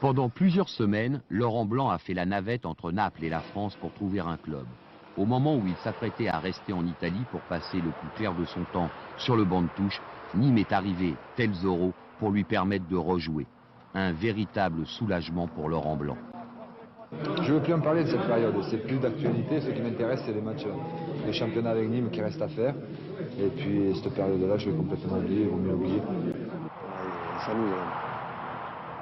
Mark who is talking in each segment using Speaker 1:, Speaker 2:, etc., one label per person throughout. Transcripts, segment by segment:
Speaker 1: Pendant plusieurs semaines, Laurent Blanc a fait la navette entre Naples et la France pour trouver un club. Au moment où il s'apprêtait à rester en Italie pour passer le plus clair de son temps sur le banc de touche, Nîmes est arrivé, tel Zorro, pour lui permettre de rejouer. Un véritable soulagement pour Laurent Blanc.
Speaker 2: Je ne veux plus en parler de cette période, c'est plus d'actualité. Ce qui m'intéresse, c'est les matchs de championnat avec Nîmes qui restent à faire. Et puis cette période-là, je vais complètement oublier, il vaut mieux oublier.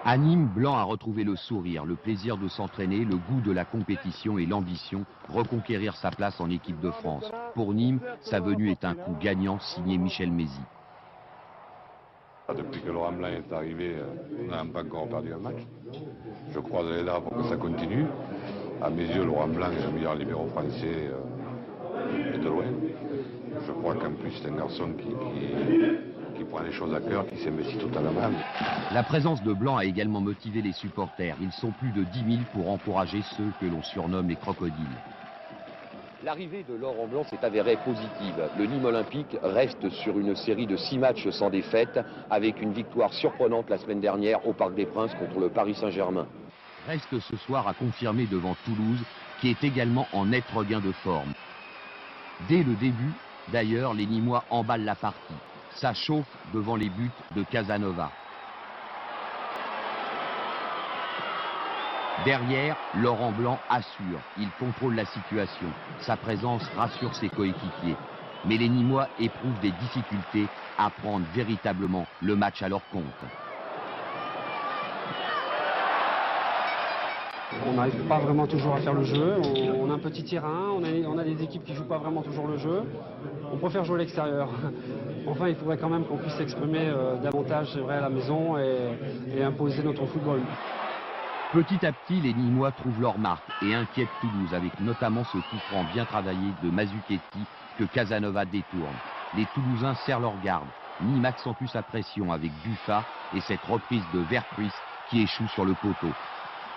Speaker 1: À Nîmes, Blanc a retrouvé le sourire, le plaisir de s'entraîner, le goût de la compétition et l'ambition, reconquérir sa place en équipe de France. Pour Nîmes, sa venue est un coup gagnant signé Michel Mézy.
Speaker 3: Depuis que Laurent Blanc est arrivé, on n'a pas encore perdu un match. Je croise les doigts pour que ça continue. À mes yeux, Laurent Blanc est le meilleur libéro français et de loin. Je crois qu'en plus, c'est un garçon qui prend les choses à cœur, qui s'investit totalement.
Speaker 1: La présence de Blanc a également motivé les supporters. Ils sont plus de 10 000 pour encourager ceux que l'on surnomme les crocodiles.
Speaker 4: L'arrivée de Laurent Blanc s'est avérée positive. Le Nîmes Olympique reste sur une série de 6 matchs sans défaite, avec une victoire surprenante la semaine dernière au Parc des Princes contre le Paris Saint-Germain.
Speaker 1: Reste ce soir à confirmer devant Toulouse, qui est également en net regain de forme. Dès le début, d'ailleurs, les Nîmois emballent la partie. Ça chauffe devant les buts de Casanova. Derrière, Laurent Blanc assure, il contrôle la situation. Sa présence rassure ses coéquipiers. Mais les Nîmois éprouvent des difficultés à prendre véritablement le match à leur compte.
Speaker 5: On n'arrive pas vraiment toujours à faire le jeu, on a un petit terrain, on a des équipes qui ne jouent pas vraiment toujours le jeu. On préfère jouer à l'extérieur. Enfin, il faudrait quand même qu'on puisse s'exprimer davantage, c'est vrai, à la maison et imposer notre football.
Speaker 1: Petit à petit, les Nîmois trouvent leur marque et inquiètent Toulouse avec notamment ce coup franc bien travaillé de Mazzucchetti que Casanova détourne. Les Toulousains serrent leur garde. Nîmes accentue sa pression avec Buffat et cette reprise de Verpruis qui échoue sur le poteau.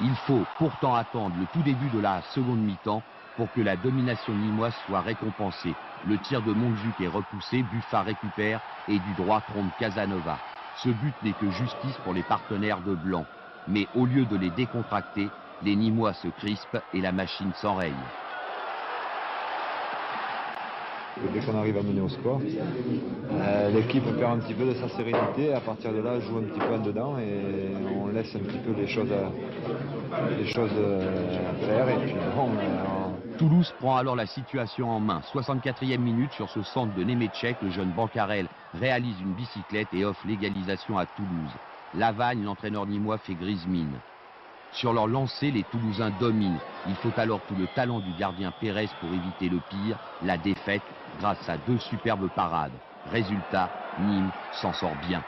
Speaker 1: Il faut pourtant attendre le tout début de la seconde mi-temps pour que la domination nîmoise soit récompensée. Le tir de Montjuic est repoussé, Buffat récupère et du droit trompe Casanova. Ce but n'est que justice pour les partenaires de Blanc. Mais au lieu de les décontracter, les Nîmois se crispent et la machine s'enraye.
Speaker 2: Dès qu'on arrive à mener au score, l'équipe perd un petit peu de sa sérénité. À partir de là, joue un petit peu en dedans et on laisse un petit peu les choses faire. Et puis bon,
Speaker 1: Toulouse prend alors la situation en main. 64e minute sur ce centre de Nemetchek, le jeune Bancarel réalise une bicyclette et offre l'égalisation à Toulouse. Lavagne, l'entraîneur nîmois, fait grise mine. Sur leur lancée, les Toulousains dominent. Il faut alors tout le talent du gardien Pérez pour éviter le pire, la défaite, grâce à 2 superbes parades. Résultat, Nîmes s'en sort bien.